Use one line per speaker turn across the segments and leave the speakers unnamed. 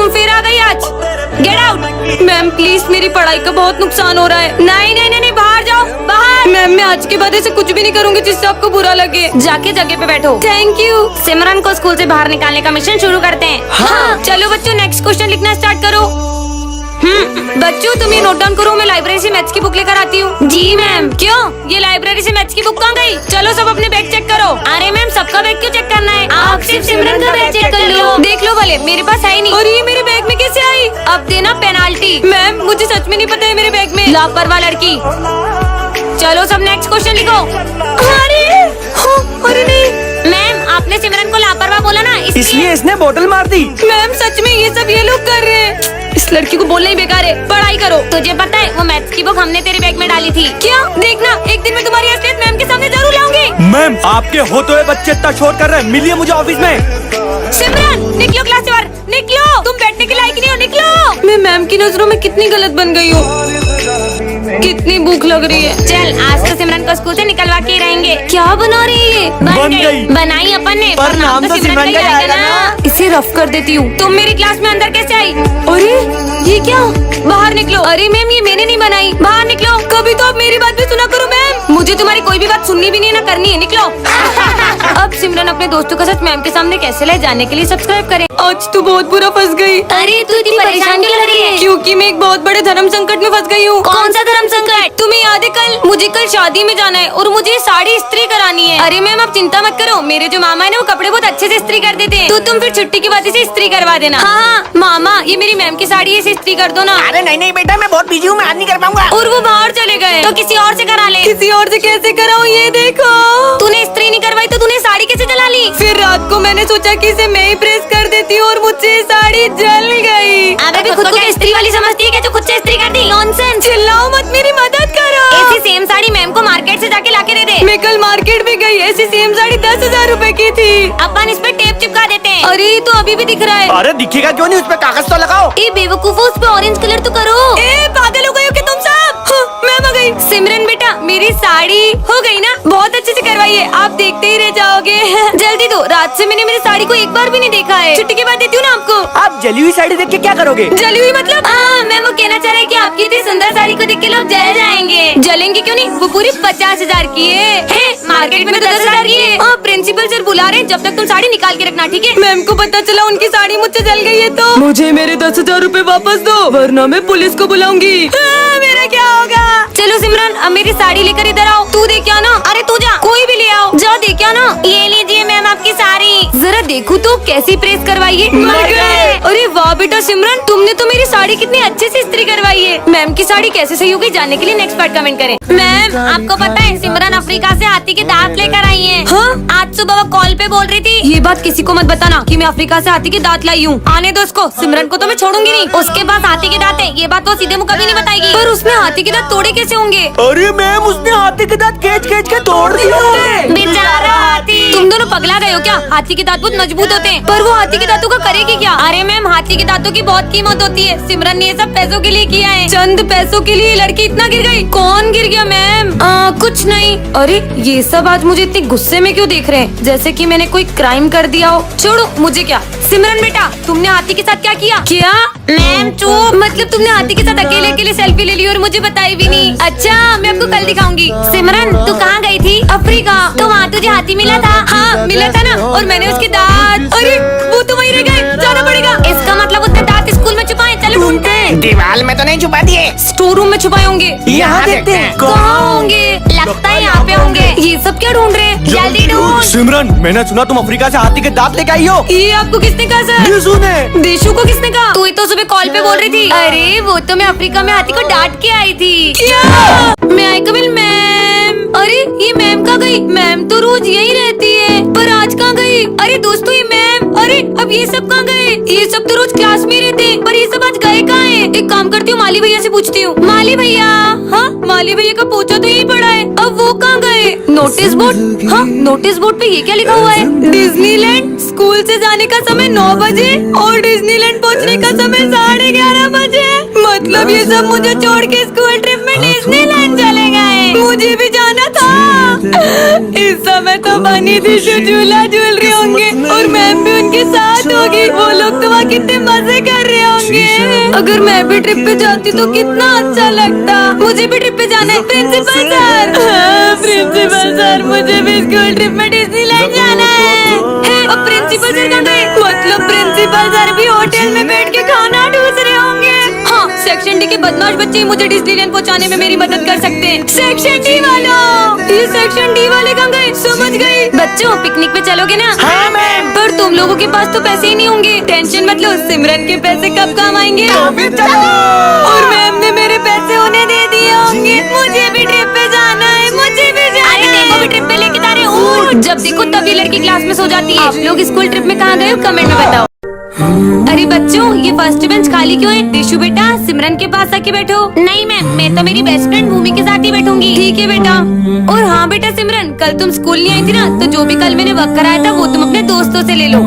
तुम फिर आ गई आज, गेट आउट। मैम प्लीज, मेरी पढ़ाई का बहुत नुकसान हो रहा है। नहीं नहीं नहीं, बाहर जाओ, बाहर। मैम मैं आज के बाद ऐसे कुछ भी नहीं करूंगी जिससे आपको बुरा लगे। जाके जगह पे बैठो। Thank you. सिमरन को स्कूल से बाहर निकालने का मिशन शुरू करते हैं। हाँ चलो बच्चों, नेक्स्ट क्वेश्चन लिखना स्टार्ट करो। बच्चों तुम ये नोट डाउन करो, मैं लाइब्रेरी से मैथ्स की बुक लेकर आती हूँ। जी मैम। क्यों, ये लाइब्रेरी से मैथ्स की बुक कहाँ गई? चलो सब अपने बैग चेक करो। अरे मैम सबका बैग क्यों चेक करना है? आप सिर्फ सिमरन का बैग चेक कर लो। देख लो भले, मेरे पास है ही नहीं। और ये मेरे बैग में कैसे आई? अब देना पेनाल्टी। मैम मुझे सच में नहीं पता है मेरे बैग में। लापरवाह लड़की। चलो सब नेक्स्ट क्वेश्चन लिखो। अरे नहीं मैम, आपने सिमरन को लापरवाह बोला ना,
इसलिए इसने बोतल मार दी।
मैम सच में ये सब ये लोग कर रहे हैं। इस लड़की को बोलना ही बेकार है, पढ़ाई करो। तुझे पता है वो मैथ्स की बुक हमने तेरे बैग में डाली थी। क्या? देखना एक दिन मैं तुम्हारी असलियत मैम के सामने जरूर लाऊंगी।
मैम आपके होते हुए बच्चे इतना शोर कर रहे हैं, मिलिए मुझे ऑफिस में।
सिमरन निकलो क्लास से बाहर, निकलो। तुम बैठने के लायक नहीं हो, निकलो। मैं मैम की नजरों में कितनी गलत बन गई हूँ। कितनी भूख लग रही है। चल आज तो सिमरन को स्कूल से निकलवा के ही रहेंगे। क्या बना रही है?
बन गई।
बनाई अपन ने,
पर नाम तो सिमरन का ही आएगा ना।
इसे रफ कर देती हूँ। तुम मेरी क्लास में अंदर कैसे आई? अरे ये क्या? बाहर निकलो। अरे मैम ये मैंने नहीं बनाई, बाहर निकलो। कभी तो आप मेरी बात भी सुना करो मैम। मुझे तुम्हारी कोई भी बात सुननी भी नहीं है ना करनी है, निकलो। अब सिमरन अपने दोस्तों का सच मैम के सामने कैसे ले जाने के लिए सब्सक्राइब करें। आज तो बहुत बुरा फंस गई। अरे तू इतनी परेशान क्यों लग रही है? क्योंकि मैं एक बहुत बड़े धर्म संकट में फंस गई हूँ। कौन सा धर्म संकट? तुम्हें याद है मुझे कल शादी में जाना है और मुझे साड़ी इस्त्री करानी है। अरे मैम आप चिंता मत करो, मेरे जो मामा है ना वो कपड़े बहुत अच्छे से इस्त्री कर देते हैं। तो तुम फिर छुट्टी के बाद इसे इस्त्री करवा देना। हाँ मामा ये मेरी मैम की साड़ी है, इसे इस्त्री कर दो ना।
अरे नहीं नहीं बेटा, मैं बहुत बिजी हूँ, मैं आज नहीं कर पाऊंगा।
और वो बाहर चले गए। तो किसी और से करा ले। किसी और से कैसे कराऊं? ये देखो, तूने इस्त्री नहीं करवाई तो तूने साड़ी कैसे जला ली? फिर रात को मैंने सोचा कि इसे मैं ही प्रेस कर देती हूँ और मुझसे साड़ी जल गई। अबे भी खुद को इस्त्री वाली समझती है क्या जो खुद से इस्त्री कर दी? नॉनसेंस। चिल्लाओ मत, मेरी मदद करो। ऐसी सेम साड़ी मैम को मार्केट से जाके लाके दे दे। मैं कल मार्केट में गई, ऐसी सेम साड़ी 10,000 रूपए की थी। अपन इस पे टेप चिपका देते हैं। अरे तो अभी भी दिख रहा है।
अरे दिखेगा क्यों नहीं, उस पे कागज तो लगाओ।
ए बेवकूफो, उस पे ऑरेंज कलर तो करो। ए पागल हो गए हो क्या तुम सब? मैम आ गई। सिमरन बेटा मेरी साड़ी हो गई ना? बहुत अच्छे से करवाई है, आप देखते ही रह जाओगे। जल्दी दो, रात से मैंने मेरी साड़ी को एक बार भी नहीं देखा है। छुट्टी के बाद देती हूँ ना आपको।
आप जली हुई साड़ी देख के क्या करोगे?
जली हुई मतलब? मैं वो कहना चाह रहा है कि आपकी इतनी सुंदर साड़ी को देख के लोग जल जाएंगे। जलेंगे क्यों नहीं, वो पूरी 50,000 की है। मार्केट में तो 10,000 की है। प्रिंसिपल सर बुला रहे हैं, जब तक तुम साड़ी निकाल के रखना, ठीक है? मैम को पता चला उनकी साड़ी मुझसे जल गई है तो मुझे मेरे 10,000 रूपए वापस दो, वरना मैं पुलिस को बुलाऊंगी। मेरा क्या होगा? चलो सिमरन अब मेरी साड़ी लेकर इधर आओ। तू दे क्या ना? अरे तू जा, कोई भी ले आओ। जा दे क्या ना। ये लीजिए मैम आपकी साड़ी। जरा देखो तो कैसी प्रेस करवाई है। मर गए। अरे वाह बेटा सिमरन, तुमने तो मेरी साड़ी कितनी अच्छे से इस्त्री करवाई है। मैम की साड़ी कैसे सही होगी जानने के लिए नेक्स्ट पार्ट कमेंट करें। मैम आपको पता है सिमरन अफ्रीका से हाथी के दांत लेकर आई है। हाँ? आज सुबह वो कॉल पे बोल रही थी। ये बात किसी को मत बताना कि मैं अफ्रीका से हाथी के दांत लाई हूँ। आने दो उसको, सिमरन को तो मैं छोड़ूंगी नहीं। उसके पास हाथी के दांत है, ये बात वो सीधे मुंह कभी नहीं बताएगी। पर उसने हाथी के दांत तोड़े कैसे होंगे?
अरे मैम उसने हाथी के दांत खींच खींच के तोड़ दिए।
बेचारा हाथी। तुम दोनों पगला गए हो क्या? हाथी के दांत बहुत मजबूत होते हैं, पर वो हाथी के दांतों का करेगी क्या? अरे मैम हाथी के दांतों की बहुत कीमत होती है। सिमरन ने ये सब पैसों के लिए किया है। चंद पैसों के लिए लड़की इतना गिर गई। कौन गिर गया मैम? कुछ नहीं। अरे ये सब आज मुझे इतने गुस्से में क्यों देख रहे हैं, जैसे कि मैंने कोई क्राइम कर दिया हो। छोड़ो मुझे क्या। सिमरन बेटा तुमने हाथी के साथ क्या किया? क्या? मैम चुप। मतलब तुमने हाथी के साथ अकेले अकेले सेल्फी ले ली और मुझे बताई भी नहीं? अच्छा मैं आपको कल दिखाऊंगी। सिमरन तू कहाँ गई थी? अफ्रीका। तो वहाँ तुझे हाथी मिला था? हाँ मिला था ना, और मैंने उसके दांत। अरे वो तो वहीं रह गए, जाना पड़ेगा। इसका मतलब उसने दांत स्कूल में छुपाए। चलो ढूंढते हैं।
दीवार में तो नहीं छुपा दिए,
स्टोर रूम में छुपाए होंगे।
यहाँ देखते हैं।
कहाँ होंगे? लगता है यहाँ पे होंगे। ये सब क्या ढूंढ रहे हैं? जल्दी ढूंढ।
सिमरन मैंने सुना तुम अफ्रीका से हाथी के दांत लेके आई हो।
ये आपको किसने कहा सर?
देशु ने।
देशु को किसने कहा? तू ही तो सुबह कॉल पे बोल रही थी। अरे वो तो मैं अफ्रीका में हाथी को डांट के आई थी। क्या? मैं आई कबिल मैम। अरे ये मैम कहाँ गई? मैम तो रोज यही रहती है, पर आज कहाँ गई? अरे दोस्तों ये मैम। अरे अब ये सब कहाँ गए? ये सब तो रोज क्लास में रहते, पर ये सब आज गए कहाँ हैं? एक काम करती हूँ माली भैया से पूछती हूँ। माली भैया। हाँ माली भैया का पोछा तो यही पड़ा है, अब वो कहाँ गए? Notice board. हाँ नोटिस बोर्ड पे ये क्या लिखा हुआ है? डिज्नीलैंड स्कूल से जाने का समय 9 बजे और डिज्नीलैंड पहुँचने का समय 11:30 बजे। मतलब ये सब मुझे छोड़ के स्कूल ट्रिप में डिज्नीलैंड चले गए। मुझे भी जाना था। इस समय तो बनी थी झूला झूल रहे होंगे और मैम भी उनके साथ होगी। वो लोग तो वहाँ कितने मजे कर रहे अगर मैं भी ट्रिप पे जाती तो कितना अच्छा लगता। मुझे भी ट्रिप पे जाना है प्रिंसिपल सर। प्रिंसिपल सर मुझे भी स्कूल ट्रिप में डिज्नीलैंड जाना है। अब प्रिंसिपल सर कहाँ गए? मतलब प्रिंसिपल सर भी होटल में बैठ के खाना ढूंढ रहे होंगे। हाँ, सेक्शन डी के बदमाश बच्चे ही मुझे डिज्नीलैंड पहुंचाने में मेरी मदद कर सकते हैं। सेक्शन डी वालों, ये सेक्शन डी वाले कहाँ गए? समझ गई। बच्चों पिकनिक पे चलोगे ना?
हाँ मैम।
पर तुम लोगों के पास तो पैसे ही नहीं होंगे। टेंशन मत लो, सिमरन के पैसे कब काम आएंगे?
तो फिर चलो।
और मैम ने मेरे पैसे उन्हें दे दिए होंगे। मुझे भी ट्रिप पे जाना है, मुझे भी जाना है। अरे देखो भी ट्रिप पे लेके जा रहे हो। जब देखो तब ये लड़की क्लास में सो जाती है। आप लोग स्कूल ट्रिप में कहाँ गए हो? कमेंट में बताओ। अरे बच्चों, ये फर्स्ट बेंच खाली क्यों है? दिशु बेटा, सिमरन के पास आके बैठो। नहीं मैम, मैं तो मेरी बेस्ट फ्रेंड भूमि के साथ ही बैठूंगी। ठीक है बेटा। और हाँ बेटा सिमरन, कल तुम स्कूल नहीं आई थी ना, तो जो भी कल मैंने वर्क कराया था वो तुम अपने दोस्तों से ले लो।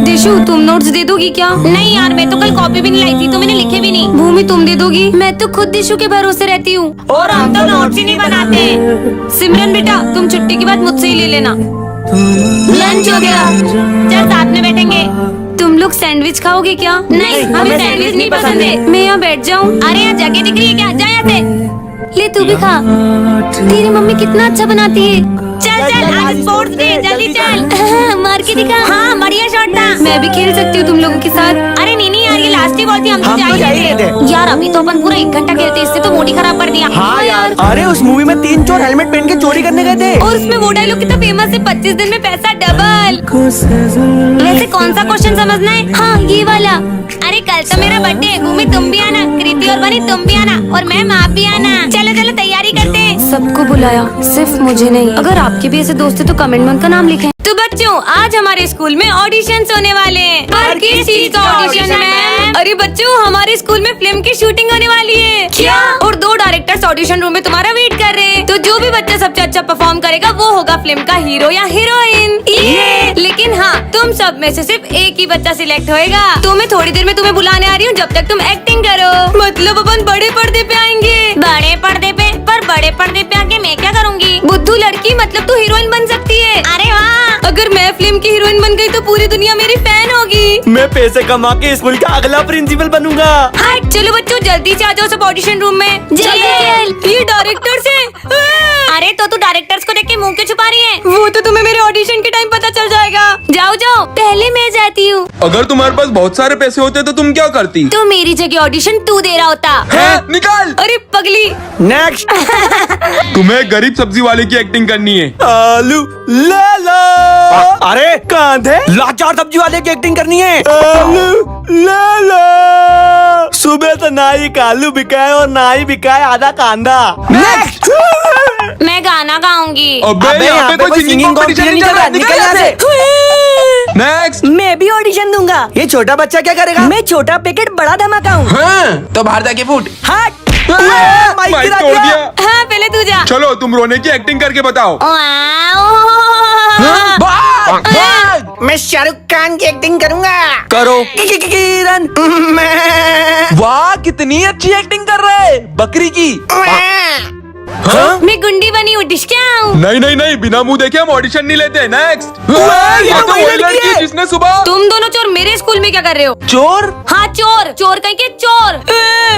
दिशु, तुम नोट्स दे दोगी क्या? नहीं यार, मैं तो कल कॉपी भी नहीं लाई थी तो मैंने लिखे भी नहीं। भूमि, तुम दे दोगी? मैं तो खुद दिशु के भरोसे रहती हूँ। और हम तो नोट्स ही नहीं बनाते। सिमरन बेटा, तुम छुट्टी के बाद मुझसे ही ले लेना। लंच हो गया, चल साथ में बैठेंगे। तुम लोग सैंडविच खाओगे क्या? नहीं, हमें सैंडविच नहीं पसंद है। मैं यहाँ बैठ जाऊँ? अरे यहाँ जगह दिख रही है क्या? जा यहाँ से। ले तू भी खा। तेरी मम्मी कितना अच्छा बनाती है। चल चल, आज स्पोर्ट्स डे, जल्दी चल। मार के दिखा। हाँ, बढ़िया शॉट था। मैं भी खेल सकती हूँ तुम लोगों के साथ। अरे नहीं यार, ये लास्ट ही बॉल थी, हम तो जा ही रहे थे। यार अभी तो अपन पूरा 1 घंटा खेलते, इससे तो मूड ही खराब कर दिया।
हाँ यार, अरे उस मूवी में 3 चोर हेलमेट पहन के चोरी करने गए थे।
और उसमें वो डायलॉग कितना फेमस है, 25 दिन में पैसा डबल। वैसे कौन सा क्वेश्चन समझना है? हाँ, ये वाला। अरे कल तो मेरा बर्थडे है, भूमि तुम भी आना, कृति और बनी तुम भी आना, और मैम आप भी आना। चलो चलो तैयारी करते हैं। सबको बुलाया, सिर्फ मुझे नहीं। अगर आपके भी ऐसे दोस्त है तो कमेंट में उनका नाम लिखें। तो बच्चों, आज हमारे स्कूल में ऑडिशंस होने वाले हैं। पर किस चीज का ऑडिशन है? अरे बच्चों, हमारे स्कूल में फिल्म की शूटिंग होने वाली है। क्या? और 2 डायरेक्टर्स ऑडिशन रूम में तुम्हारा वेट कर रहे हैं। तो जो भी बच्चा सबसे अच्छा परफॉर्म करेगा वो होगा फिल्म का हीरो या हीरोइन। लेकिन हाँ, तुम सब में से सिर्फ एक ही बच्चा सिलेक्ट होएगा। तो मैं थोड़ी देर में तुम्हें बुलाने आ रही हूँ, जब तक तुम एक्टिंग करो। मतलब अपन बड़े पर्दे पे आएंगे। बड़े पर्दे पे? पर बड़े पर्दे पे आके मैं क्या करूँगी? बुद्धू लड़की, मतलब तू हीरोइन बन सकती है। अरे वाह, अगर मैं फिल्म की हीरोइन बन गई तो पूरी दुनिया मेरी फैन होगी।
मैं पैसे कमा के स्कूल का अगला प्रिंसिपल बनूंगा।
हाँ चलो बच्चों, जल्दी से आ जाओ सब ऑडिशन रूम में। ये डायरेक्टर्स है। अरे तो तू डायरेक्टर्स को देख के मुंह क्यों छुपा रही है? वो तो तुम्हें मेरे ऑडिशन के टाइम पता चल जाएगा। जाओ जाओ, पहले मैं जाती हूँ।
अगर तुम्हारे पास बहुत सारे पैसे होते तो तुम क्या करती?
तो मेरी जगह ऑडिशन तू दे रहा होता।
है? निकाल।
अरे पगली।
नेक्स्ट।
तुम्हें गरीब सब्जी वाले की एक्टिंग करनी है।
आलू ले लो। अरे कांधे, लाचार सब्जी वाले की एक्टिंग करनी है। आलू ले लो। सुबह तो ना ही आलू बिकाए और ना ही बिकाए आधा कांदा। नेक्स्ट।
मैं गाना गाऊंगी।
अबे यहाँ पे कोई सिंगिंग कंपटीशन नहीं चल रहा, निकल यहाँ से। नेक्स्ट।
मैं भी ऑडिशन दूंगा। ये छोटा बच्चा क्या करेगा? मैं छोटा पैकेट बड़ा धमाका हूँ।
हाँ, तो बाहर जाके फूट।
हट।
माइक
गिरा
तोड़
दिया।
दिया।
हाँ पहले तू जा।
चलो तुम रोने की एक्टिंग करके बताओ।
मैं शाहरुख खान की एक्टिंग करूंगा।
करो। किरण।
वाह, कितनी अच्छी एक्टिंग कर रहा है बकरी की।
हाँ?
मैं गुंडी बनी हूँ, डिशक्याऊ।
नहीं नहीं नहीं, बिना मुंह देखे हम ऑडिशन नहीं लेते। नेक्स्ट।
ये
हाँ,
तो
तो
वही
वही
लड़की
लड़की
है।
जिसने सुबह।
तुम दोनों चोर मेरे स्कूल में क्या कर रहे हो?
चोर?
हाँ चोर, चोर कहीं के चोर।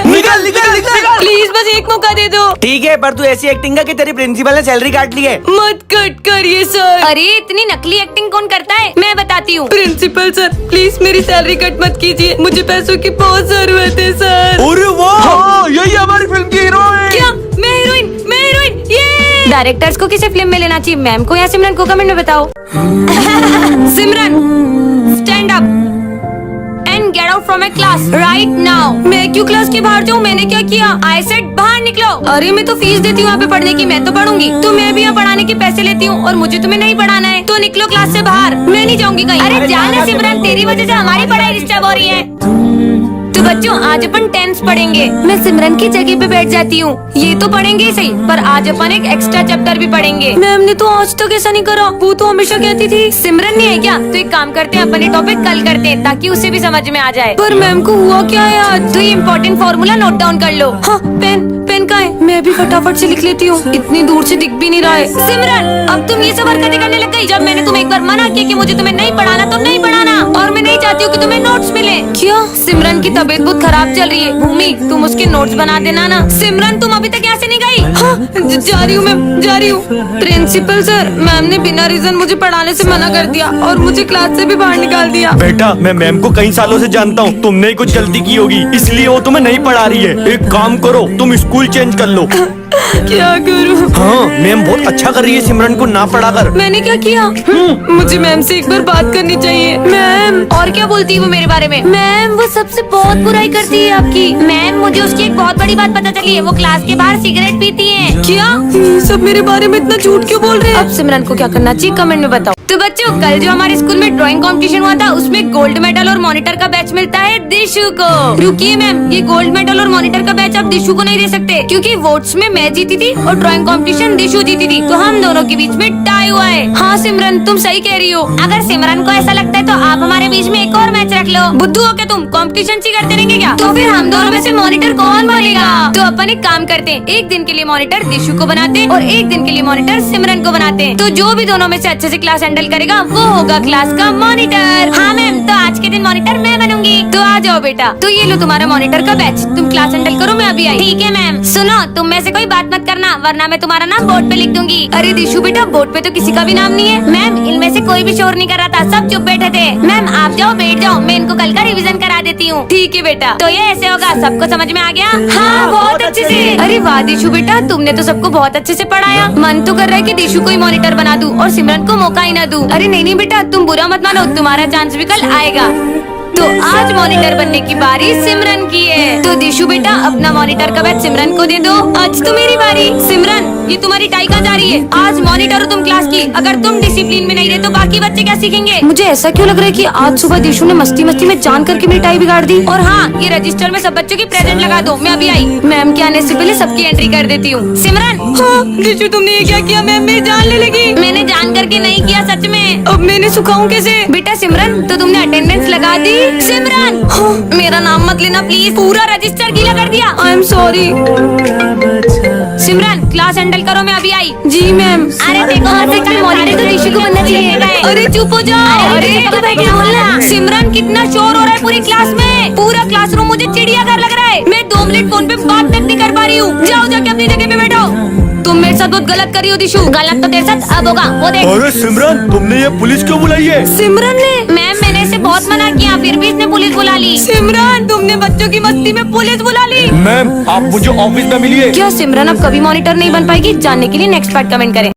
निकल निकल निकल।
प्लीज बस एक मौका दे दो।
ठीक है, पर तू ऐसी एक्टिंग कर कि तेरी प्रिंसिपल ने सैलरी काट ली है।
मत कट करिए सर। अरे इतनी नकली एक्टिंग कौन करता है? मैं बताती हूँ। प्रिंसिपल सर, प्लीज मेरी सैलरी कट मत कीजिए, मुझे पैसों की बहुत जरूरत है सर।
अरे वाह,
हाँ, यही हमारी फिल्म की हीरो है।
क्या? मैं हीरोइन? मैं हीरोइन? ये डायरेक्टर्स को किसे फिल्म में लेना चाहिए, मैम को या सिमरन को? कमेंट में बताओ। Simran, stand up and get out from my class right now. मैं क्यों क्लास के बाहर जाऊँ? मैंने क्या किया? आई सेड बाहर निकलो। अरे मैं तो फीस देती हूँ यहाँ पे पढ़ने की, मैं तो पढ़ूंगी। तो मैं भी यहाँ पढ़ाने के पैसे लेती हूँ और मुझे तुम्हें नहीं पढ़ाना है, तो निकलो क्लास से बाहर। मैं नहीं जाऊंगी कहीं। अरे जाना सिमरन, तेरी वजह से हमारी पढ़ाई डिस्टर्ब हो रही है। तो बच्चों, आज अपन टेंस पढ़ेंगे। मैं सिमरन की जगह पे बैठ जाती हूँ। ये तो पढ़ेंगे ही सही, पर आज अपन एक एक्स्ट्रा चैप्टर भी पढ़ेंगे। मैम ने तो आज तक ऐसा नहीं करा, वो तो हमेशा कहती थी। सिमरन नहीं है क्या? तो एक काम करते हैं, अपन ये टॉपिक कल करते हैं ताकि उसे भी समझ में आ जाए। पर मैम को हुआ क्या है आज? तो ये इम्पोर्टेंट फॉर्मूला नोट डाउन कर लो। हाँ, पेन पेन का है? मैं भी फटाफट से लिख लेती हूँ, इतनी दूर से दिख भी नहीं रहा है। सिमरन, अब तुम ये सब हरकतें करने लग गई। जब मैंने तुम्हें एक बार मना किया कि मुझे तुम्हें नहीं पढ़ाना तो नहीं पढ़ाना, और मैं नहीं चाहती हूँ कि तुम्हें नोट्स मिले। क्या सिमरन? सिमरन की तबीयत बहुत खराब चल रही है। भूमि तुम उसके नोट्स बना देना ना। सिमरन तुम अभी तक यहाँ से नहीं गई? हाँ, जा रही हूँ मैम, जा रही हूँ। प्रिंसिपल सर, मैम ने बिना रीजन मुझे पढ़ाने से मना कर दिया और मुझे क्लास से भी बाहर निकाल दिया।
बेटा मैं मैम को कई सालों से जानता हूँ, तुमने ही कुछ गलती की होगी इसलिए वो तुम्हें नहीं पढ़ा रही है। एक काम करो, तुम स्कूल चेंज कर लो।
क्या करूँ?
हाँ, मैम बहुत अच्छा कर रही है सिमरन को ना पढ़ाकर।
मैंने क्या किया? मुझे मैम से एक बार बात करनी चाहिए। मैम, और क्या बोलती है वो मेरे बारे में? मैम वो सबसे बहुत बुराई करती है आपकी। मैम मुझे उसकी एक बहुत बड़ी बात पता चली है, वो क्लास के बाहर सिगरेट पीती है। क्या? ये सब मेरे बारे में इतना झूठ क्यों बोल रहे हैं? अब सिमरन को क्या करना चाहिए कमेंट में बताओ। तो बच्चों, कल जो हमारे स्कूल में ड्राइंग कंपटीशन हुआ था उसमें गोल्ड मेडल और मॉनिटर का बैच मिलता है दिशु को। रुकिए मैम, ये गोल्ड मेडल और मॉनिटर का बैच आप दिशु को नहीं दे सकते क्योंकि वोट्स में मैं जीती थी और ड्राइंग कंपटीशन दिशु जीती थी, तो हम दोनों के बीच में टाई हुआ है। हाँ सिमरन, तुम सही कह रही हो। अगर सिमरन को ऐसा लगता है तो आप हमारे बीच में एक और मैच रख लो। बुद्धू हो क्या तुम? कंपटीशन सी करते रहेंगे क्या? तो फिर हम दोनों में से मॉनिटर कौन बनेगा? तो अपन एक काम करते हैं, एक दिन के लिए मॉनिटर दिशु को बनाते हैं और एक दिन के लिए मॉनिटर सिमरन को बनाते हैं। तो जो भी दोनों में से अच्छे से क्लास हैंडल करेगा वो होगा क्लास का मॉनिटर। हाँ मैम, तो आज के दिन मॉनिटर मैं बनूंगी। तो आ जाओ बेटा, तो ये लो तुम्हारा मॉनिटर का बैच, तुम क्लास हैंडल करो, मैं अभी आई। ठीक है मैम। सुनो, तुम में से कोई बात मत करना वरना मैं तुम्हारा नाम बोर्ड पे लिख दूंगी। अरे दिशु बेटा, बोर्ड पे तो किसी का भी नाम नहीं है। मैम इनमें से कोई भी शोर नहीं कर रहा था, सब चुप बैठे थे। मैम आप जाओ, बैठ जाओ, मैं इनको कल का रिवीजन करा देती हूँ। ठीक है बेटा। तो ये ऐसे होगा, सबको समझ में आ गया? हाँ बहुत अच्छे से। अरे वाह दिशु बेटा, तुमने तो सबको बहुत अच्छे से पढ़ाया। मन तो कर रहा है कि दिशु को ही मॉनिटर बना दूं और सिमरन को मौका ही न दूं। अरे नहीं नहीं बेटा, तुम बुरा मत मानो, तुम्हारा चांस भी कल आएगा। तो आज मॉनिटर बनने की बारी सिमरन की है। तो दिशु बेटा, अपना मॉनिटर का बैच सिमरन को दे दो। आज तो मेरी बारी। सिमरन, ये तुम्हारी टाई कहाँ जा रही है? आज मॉनिटर हो तुम क्लास की, अगर तुम डिसिप्लिन में नहीं रहे तो बाकी बच्चे क्या सीखेंगे? मुझे ऐसा क्यों लग रहा है कि आज सुबह दिशु ने मस्ती मस्ती में जान करके मेरी टाई बिगाड़ दी। और हाँ, ये रजिस्टर में सब बच्चों की प्रेजेंट लगा दो, मैं अभी आई। मैम के आने से पहले सबकी एंट्री कर देती हूँ। सिमरन। हाँ दिशु, तुमने ये क्या किया? मैम मेरी जान ले लगी। मैंने जान करके नहीं किया, सच में। अब मैंने सुखाऊं कैसे? बेटा सिमरन, तो तुमने अटेंडेंस लगा दी? सिमरन, मेरा नाम मत लेना प्लीज, पूरा रजिस्टर गीला कर दिया। I am sorry. Simran class handle करो, मैं अभी आई। जी मैम। अरे देखो, मॉनिटर तो दिशु को बनना चाहिए। अरे चुप हो जाओ। अरे क्या बोलना? सिमरन कितना शोर हो रहा है पूरी क्लास में, पूरा क्लासरूम मुझे चिड़ियाघर लग रहा है। मैं 2 मिनट फोन पे बात तक नहीं कर पा रही हूँ। जाओ जाके अपनी जगह पे बैठो। तुम मेरे साथ बहुत गलत करी हो दिशु। गलत तो तेरे साथ अब होगा, वो देख।
अरे सिमरन, तुमने ये पुलिस क्यों बुलाई है?
सिमरन ने? मैम मैंने इसे बहुत मना किया, फिर भी इसने पुलिस बुला ली। सिमरन, तुमने बच्चों की मस्ती में पुलिस बुला ली।
मैम आप मुझे ऑफिस में मिलिए।
क्या सिमरन अब कभी मॉनिटर नहीं बन पाएगी? जानने के लिए नेक्स्ट पार्ट कमेंट करें।